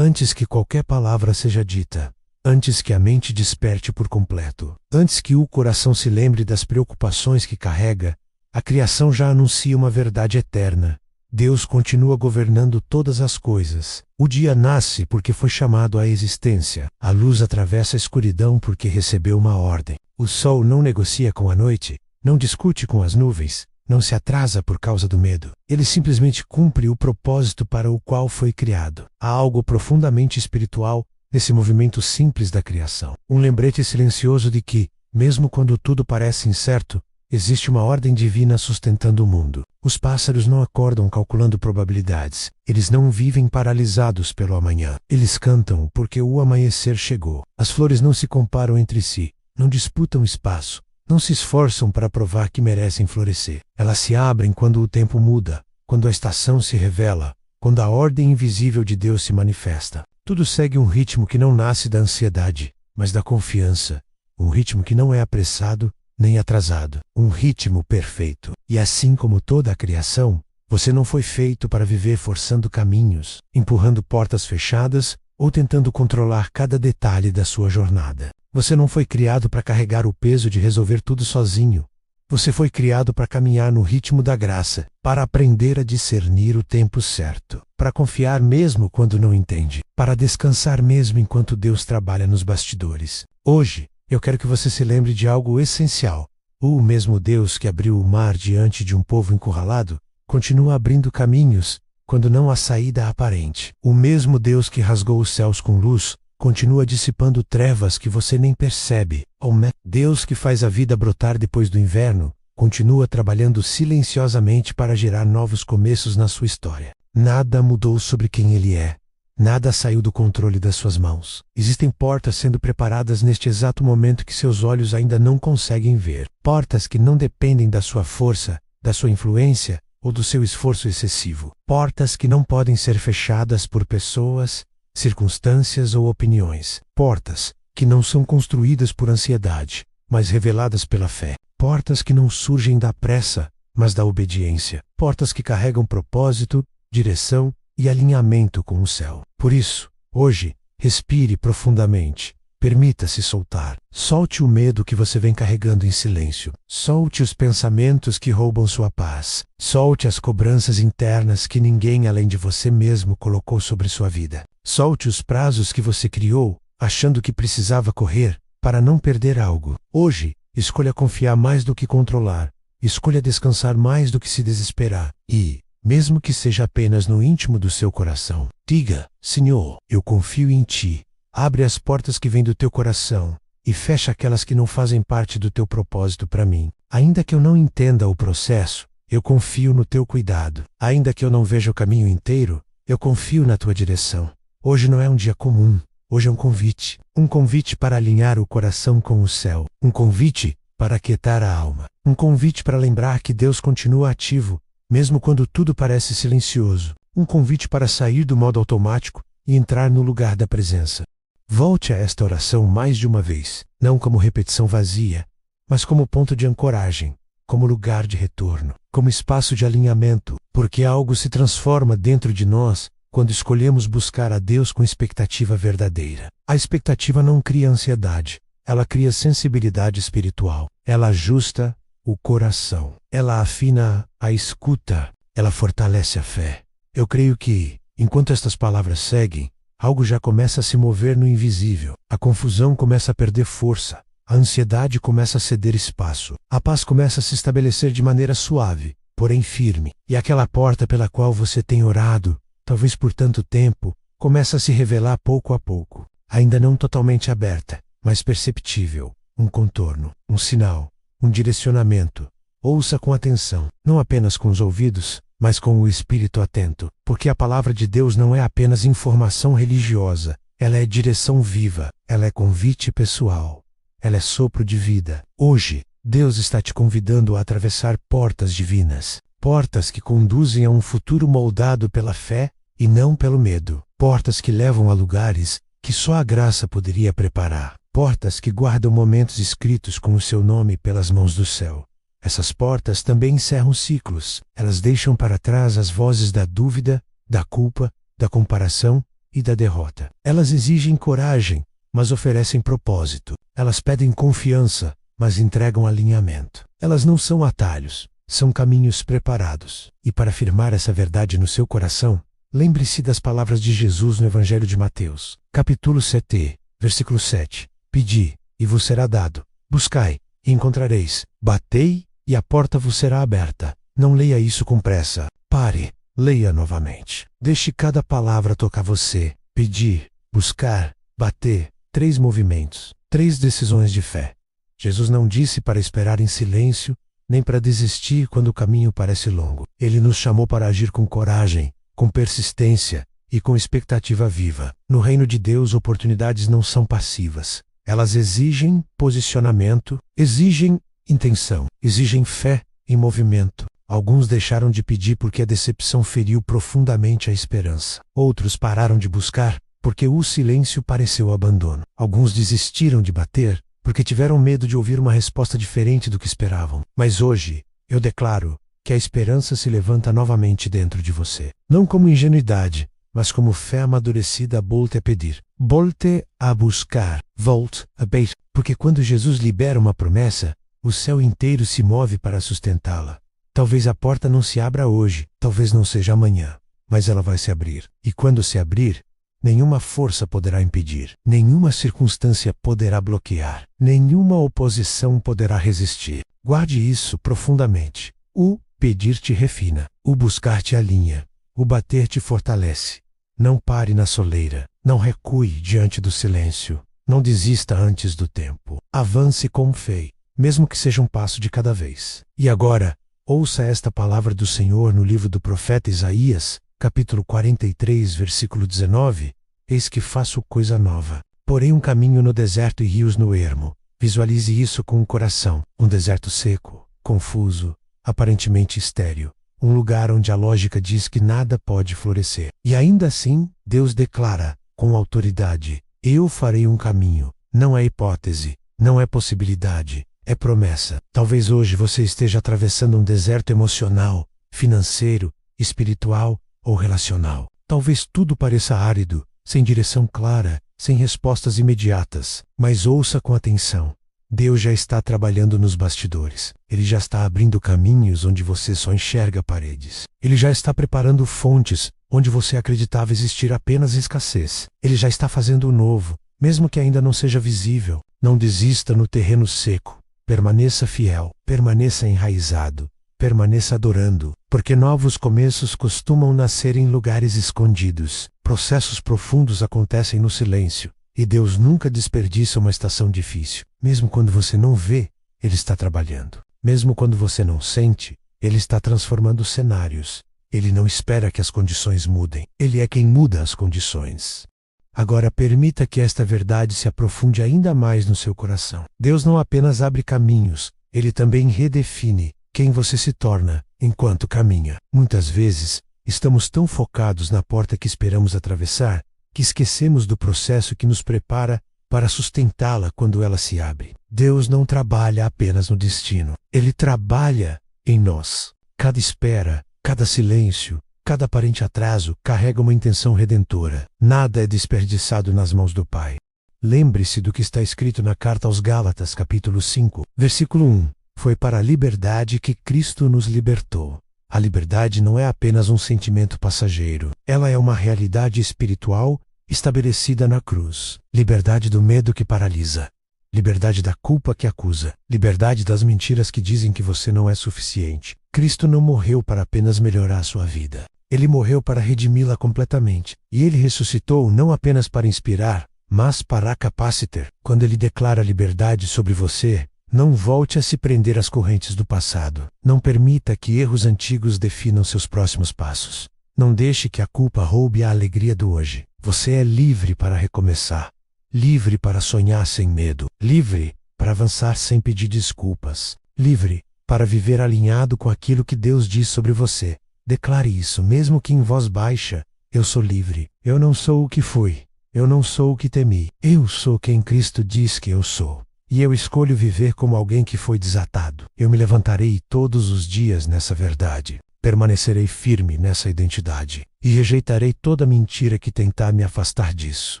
antes que qualquer palavra seja dita, antes que a mente desperte por completo, antes que o coração se lembre das preocupações que carrega, a criação já anuncia uma verdade eterna. Deus continua governando todas as coisas. O dia nasce porque foi chamado à existência. A luz atravessa a escuridão porque recebeu uma ordem. O sol não negocia com a noite, não discute com as nuvens, não se atrasa por causa do medo. Ele simplesmente cumpre o propósito para o qual foi criado. Há algo profundamente espiritual nesse movimento simples da criação. Um lembrete silencioso de que, mesmo quando tudo parece incerto, existe uma ordem divina sustentando o mundo. Os pássaros não acordam calculando probabilidades. Eles não vivem paralisados pelo amanhã. Eles cantam porque o amanhecer chegou. As flores não se comparam entre si, não disputam espaço, não se esforçam para provar que merecem florescer. Elas se abrem quando o tempo muda, quando a estação se revela, quando a ordem invisível de Deus se manifesta. Tudo segue um ritmo que não nasce da ansiedade, mas da confiança. Um ritmo que não é apressado nem atrasado, um ritmo perfeito. E assim como toda a criação, você não foi feito para viver forçando caminhos, empurrando portas fechadas ou tentando controlar cada detalhe da sua jornada. Você não foi criado para carregar o peso de resolver tudo sozinho. Você foi criado para caminhar no ritmo da graça, para aprender a discernir o tempo certo, para confiar mesmo quando não entende, para descansar mesmo enquanto Deus trabalha nos bastidores. Hoje, eu quero que você se lembre de algo essencial. O mesmo Deus que abriu o mar diante de um povo encurralado, continua abrindo caminhos quando não há saída aparente. O mesmo Deus que rasgou os céus com luz, continua dissipando trevas que você nem percebe. O Deus que faz a vida brotar depois do inverno, continua trabalhando silenciosamente para gerar novos começos na sua história. Nada mudou sobre quem Ele é. Nada saiu do controle das suas mãos. Existem portas sendo preparadas neste exato momento que seus olhos ainda não conseguem ver. Portas que não dependem da sua força, da sua influência ou do seu esforço excessivo. Portas que não podem ser fechadas por pessoas, circunstâncias ou opiniões. Portas que não são construídas por ansiedade, mas reveladas pela fé. Portas que não surgem da pressa, mas da obediência. Portas que carregam propósito, direção e alinhamento com o céu. Por isso, hoje, respire profundamente. Permita-se soltar. Solte o medo que você vem carregando em silêncio. Solte os pensamentos que roubam sua paz. Solte as cobranças internas que ninguém além de você mesmo colocou sobre sua vida. Solte os prazos que você criou, achando que precisava correr para não perder algo. Hoje, escolha confiar mais do que controlar. Escolha descansar mais do que se desesperar. E, mesmo que seja apenas no íntimo do seu coração, diga: Senhor, eu confio em Ti. Abre as portas que vêm do teu coração e fecha aquelas que não fazem parte do teu propósito para mim. Ainda que eu não entenda o processo, eu confio no teu cuidado. Ainda que eu não veja o caminho inteiro, eu confio na tua direção. Hoje não é um dia comum. Hoje é um convite. Um convite para alinhar o coração com o céu. Um convite para aquietar a alma. Um convite para lembrar que Deus continua ativo, mesmo quando tudo parece silencioso. Um convite para sair do modo automático e entrar no lugar da presença. Volte a esta oração mais de uma vez, não como repetição vazia, mas como ponto de ancoragem, como lugar de retorno, como espaço de alinhamento, porque algo se transforma dentro de nós quando escolhemos buscar a Deus com expectativa verdadeira. A expectativa não cria ansiedade, ela cria sensibilidade espiritual. Ela ajusta o coração, ela afina a escuta, ela fortalece a fé. Eu creio que, enquanto estas palavras seguem, algo já começa a se mover no invisível. A confusão começa a perder força. A ansiedade começa a ceder espaço. A paz começa a se estabelecer de maneira suave, porém firme. E aquela porta pela qual você tem orado, talvez por tanto tempo, começa a se revelar pouco a pouco. Ainda não totalmente aberta, mas perceptível. Um contorno, um sinal, um direcionamento. Ouça com atenção, não apenas com os ouvidos, mas com o espírito atento, porque a palavra de Deus não é apenas informação religiosa, ela é direção viva, ela é convite pessoal, ela é sopro de vida. Hoje, Deus está te convidando a atravessar portas divinas, portas que conduzem a um futuro moldado pela fé e não pelo medo, portas que levam a lugares que só a graça poderia preparar, portas que guardam momentos escritos com o seu nome pelas mãos do céu. Essas portas também encerram ciclos. Elas deixam para trás as vozes da dúvida, da culpa, da comparação e da derrota. Elas exigem coragem, mas oferecem propósito. Elas pedem confiança, mas entregam alinhamento. Elas não são atalhos, são caminhos preparados. E para afirmar essa verdade no seu coração, lembre-se das palavras de Jesus no Evangelho de Mateus, capítulo 7, versículo 7. Pedi, e vos será dado. Buscai, e encontrareis. Batei, e a porta vos será aberta. Não leia isso com pressa. Pare, leia novamente. Deixe cada palavra tocar você. Pedir, buscar, bater. 3 movimentos, 3 decisões de fé. Jesus não disse para esperar em silêncio, nem para desistir quando o caminho parece longo. Ele nos chamou para agir com coragem, com persistência e com expectativa viva. No reino de Deus, oportunidades não são passivas. Elas exigem posicionamento, exigem intenção, exigem fé em movimento. Alguns deixaram de pedir porque a decepção feriu profundamente a esperança. Outros pararam de buscar porque o silêncio pareceu abandono. Alguns desistiram de bater porque tiveram medo de ouvir uma resposta diferente do que esperavam. Mas hoje, eu declaro que a esperança se levanta novamente dentro de você. Não como ingenuidade, mas como fé amadurecida. Volte a pedir, volte a buscar, volte a beijar. Porque quando Jesus libera uma promessa, o céu inteiro se move para sustentá-la. Talvez a porta não se abra hoje, talvez não seja amanhã, mas ela vai se abrir. E quando se abrir, nenhuma força poderá impedir, nenhuma circunstância poderá bloquear, nenhuma oposição poderá resistir. Guarde isso profundamente. O pedir te refina, o buscar te alinha, o bater te fortalece. Não pare na soleira, não recue diante do silêncio, não desista antes do tempo. Avance com fé, mesmo que seja um passo de cada vez. E agora, ouça esta palavra do Senhor no livro do profeta Isaías, capítulo 43, versículo 19, eis que faço coisa nova. Porém um caminho no deserto e rios no ermo. Visualize isso com o coração. Um deserto seco, confuso, aparentemente estéril. Um lugar onde a lógica diz que nada pode florescer. E ainda assim, Deus declara, com autoridade, eu farei um caminho. Não é hipótese, não é possibilidade, é promessa. Talvez hoje você esteja atravessando um deserto emocional, financeiro, espiritual ou relacional. Talvez tudo pareça árido, sem direção clara, sem respostas imediatas. Mas ouça com atenção. Deus já está trabalhando nos bastidores. Ele já está abrindo caminhos onde você só enxerga paredes. Ele já está preparando fontes onde você acreditava existir apenas escassez. Ele já está fazendo o novo, mesmo que ainda não seja visível. Não desista no terreno seco. Permaneça fiel, permaneça enraizado, permaneça adorando, porque novos começos costumam nascer em lugares escondidos. Processos profundos acontecem no silêncio, e Deus nunca desperdiça uma estação difícil. Mesmo quando você não vê, Ele está trabalhando. Mesmo quando você não sente, Ele está transformando cenários. Ele não espera que as condições mudem. Ele é quem muda as condições. Agora permita que esta verdade se aprofunde ainda mais no seu coração. Deus não apenas abre caminhos, Ele também redefine quem você se torna enquanto caminha. Muitas vezes, estamos tão focados na porta que esperamos atravessar, que esquecemos do processo que nos prepara para sustentá-la quando ela se abre. Deus não trabalha apenas no destino. Ele trabalha em nós. Cada espera, cada silêncio, cada aparente atraso carrega uma intenção redentora. Nada é desperdiçado nas mãos do Pai. Lembre-se do que está escrito na carta aos Gálatas, capítulo 5, versículo 1. Foi para a liberdade que Cristo nos libertou. A liberdade não é apenas um sentimento passageiro. Ela é uma realidade espiritual estabelecida na cruz. Liberdade do medo que paralisa. Liberdade da culpa que acusa. Liberdade das mentiras que dizem que você não é suficiente. Cristo não morreu para apenas melhorar a sua vida. Ele morreu para redimi-la completamente. E Ele ressuscitou não apenas para inspirar, mas para capacitar. Quando Ele declara liberdade sobre você, não volte a se prender às correntes do passado. Não permita que erros antigos definam seus próximos passos. Não deixe que a culpa roube a alegria do hoje. Você é livre para recomeçar. Livre para sonhar sem medo. Livre para avançar sem pedir desculpas. Livre para viver alinhado com aquilo que Deus diz sobre você. Declare isso, mesmo que em voz baixa. Eu sou livre. Eu não sou o que fui. Eu não sou o que temi. Eu sou quem Cristo diz que eu sou. E eu escolho viver como alguém que foi desatado. Eu me levantarei todos os dias nessa verdade. Permanecerei firme nessa identidade e rejeitarei toda mentira que tentar me afastar disso.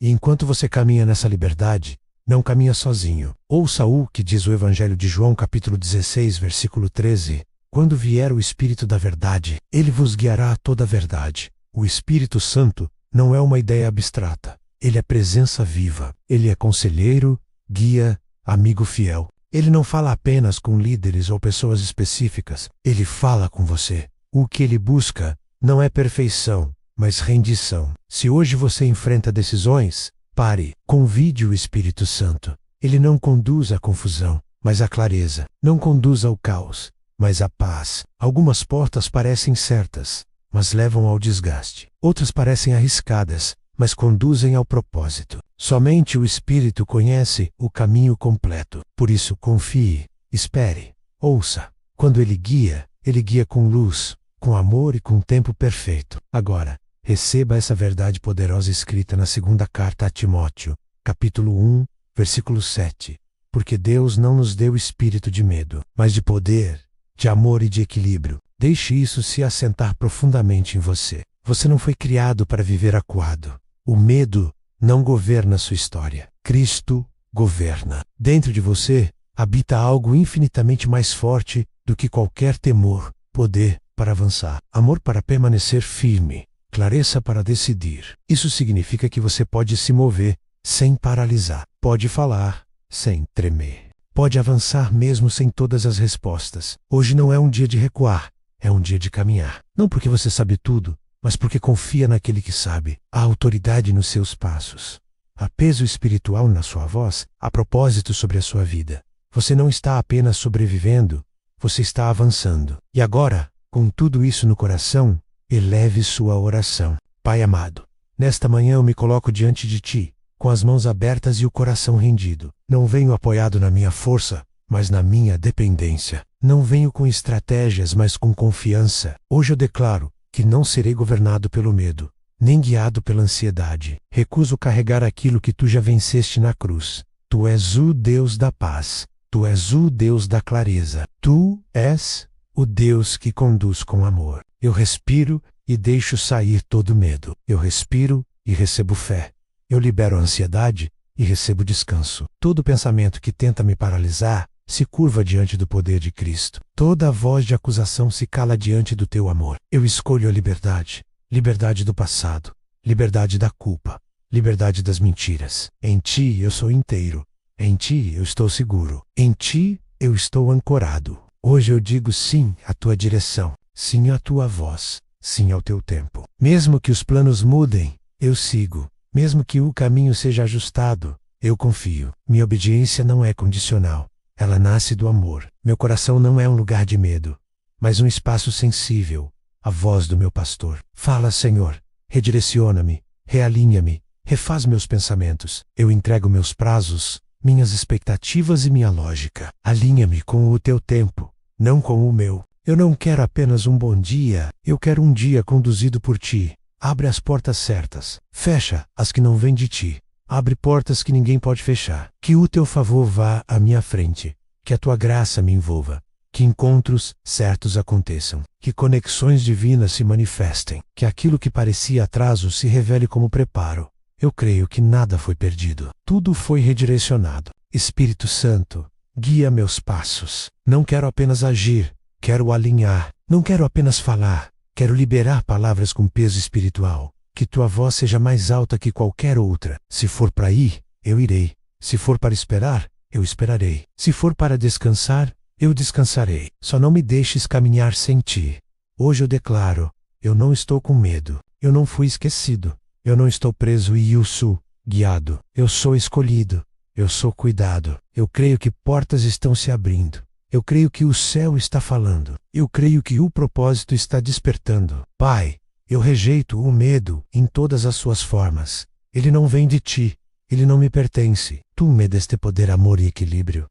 E enquanto você caminha nessa liberdade, não caminha sozinho. Ouça o que diz o Evangelho de João, capítulo 16, versículo 13. Quando vier o Espírito da verdade, ele vos guiará a toda a verdade. O Espírito Santo não é uma ideia abstrata. Ele é presença viva. Ele é conselheiro, guia, amigo fiel. Ele não fala apenas com líderes ou pessoas específicas. Ele fala com você. O que ele busca não é perfeição, mas rendição. Se hoje você enfrenta decisões, pare. Convide o Espírito Santo. Ele não conduz à confusão, mas à clareza. Não conduz ao caos, mas à paz. Algumas portas parecem certas, mas levam ao desgaste. Outras parecem arriscadas, mas conduzem ao propósito. Somente o Espírito conhece o caminho completo. Por isso, confie, espere, ouça. Quando ele guia com luz, com amor e com tempo perfeito. Agora, receba essa verdade poderosa escrita na segunda carta a Timóteo, capítulo 1, versículo 7. Porque Deus não nos deu espírito de medo, mas de poder, de amor e de equilíbrio. Deixe isso se assentar profundamente em você. Você não foi criado para viver acuado. O medo não governa sua história. Cristo governa. Dentro de você habita algo infinitamente mais forte do que qualquer temor, poder para avançar, amor para permanecer firme, clareza para decidir. Isso significa que você pode se mover sem paralisar, pode falar sem tremer, pode avançar mesmo sem todas as respostas. Hoje não é um dia de recuar, é um dia de caminhar. Não porque você sabe tudo, mas porque confia naquele que sabe. Há autoridade nos seus passos. Há peso espiritual na sua voz, há propósito sobre a sua vida. Você não está apenas sobrevivendo, você está avançando. E agora, com tudo isso no coração, eleve sua oração. Pai amado, nesta manhã eu me coloco diante de Ti, com as mãos abertas e o coração rendido. Não venho apoiado na minha força, mas na minha dependência. Não venho com estratégias, mas com confiança. Hoje eu declaro que não serei governado pelo medo, nem guiado pela ansiedade. Recuso carregar aquilo que Tu já venceste na cruz. Tu és o Deus da paz. Tu és o Deus da clareza. Tu és o Deus que conduz com amor. Eu respiro e deixo sair todo medo. Eu respiro e recebo fé. Eu libero a ansiedade e recebo descanso. Todo pensamento que tenta me paralisar se curva diante do poder de Cristo. Toda voz de acusação se cala diante do Teu amor. Eu escolho a liberdade. Liberdade do passado. Liberdade da culpa. Liberdade das mentiras. Em Ti eu sou inteiro. Em Ti eu estou seguro. Em Ti eu estou ancorado. Hoje eu digo sim à Tua direção, sim à Tua voz, sim ao Teu tempo. Mesmo que os planos mudem, eu sigo. Mesmo que o caminho seja ajustado, eu confio. Minha obediência não é condicional. Ela nasce do amor. Meu coração não é um lugar de medo, mas um espaço sensível, a voz do meu pastor. Fala, Senhor, redireciona-me, realinha-me, refaz meus pensamentos. Eu entrego meus prazos, minhas expectativas e minha lógica. Alinha-me com o Teu tempo, não com o meu. Eu não quero apenas um bom dia, eu quero um dia conduzido por Ti. Abre as portas certas, fecha as que não vêm de Ti. Abre portas que ninguém pode fechar. Que o Teu favor vá à minha frente, que a Tua graça me envolva, que encontros certos aconteçam, que conexões divinas se manifestem, que aquilo que parecia atraso se revele como preparo. Eu creio que nada foi perdido. Tudo foi redirecionado. Espírito Santo, guia meus passos. Não quero apenas agir, quero alinhar. Não quero apenas falar, quero liberar palavras com peso espiritual. Que Tua voz seja mais alta que qualquer outra. Se for para ir, eu irei. Se for para esperar, eu esperarei. Se for para descansar, eu descansarei. Só não me deixes caminhar sem Ti. Hoje eu declaro, eu não estou com medo. Eu não fui esquecido. Eu não estou preso e eu sou guiado. Eu sou escolhido. Eu sou cuidado. Eu creio que portas estão se abrindo. Eu creio que o céu está falando. Eu creio que o propósito está despertando. Pai, eu rejeito o medo em todas as suas formas. Ele não vem de Ti. Ele não me pertence. Tu me deste poder, amor e equilíbrio.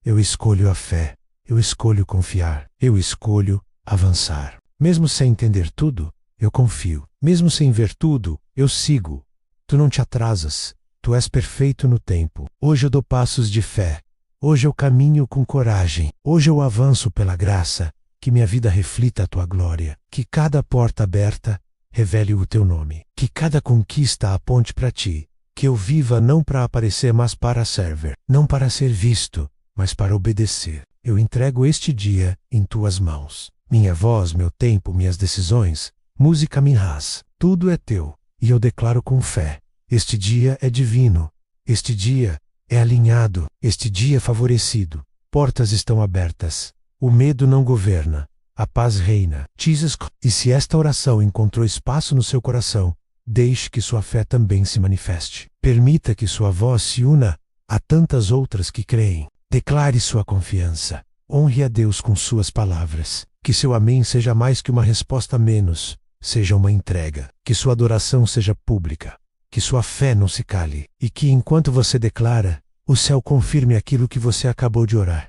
Eu escolho a fé. Eu escolho confiar. Eu escolho avançar. Mesmo sem entender tudo, eu confio. Mesmo sem ver tudo, eu sigo. Tu não te atrasas. Tu és perfeito no tempo. Hoje eu dou passos de fé. Hoje eu caminho com coragem. Hoje eu avanço pela graça. que minha vida reflita a tua glória, que cada porta aberta revele o teu nome, que cada conquista aponte para ti, que eu viva não para aparecer, mas para servir, não para ser visto, mas para obedecer. Eu entrego este dia em tuas mãos. Minha voz, meu tempo, minhas decisões, música minhas, tudo é teu, e eu declaro com fé: este dia é divino, este dia é alinhado, este dia é favorecido, portas estão abertas, o medo não governa, a paz reina. Jesus, e se esta oração encontrou espaço no seu coração, deixe que sua fé também se manifeste. Permita que sua voz se una a tantas outras que creem. Declare sua confiança. Honre a Deus com suas palavras. Que seu amém seja mais que uma resposta menos, seja uma entrega. Que sua adoração seja pública. Que sua fé não se cale. E que enquanto você declara, o céu confirme aquilo que você acabou de orar.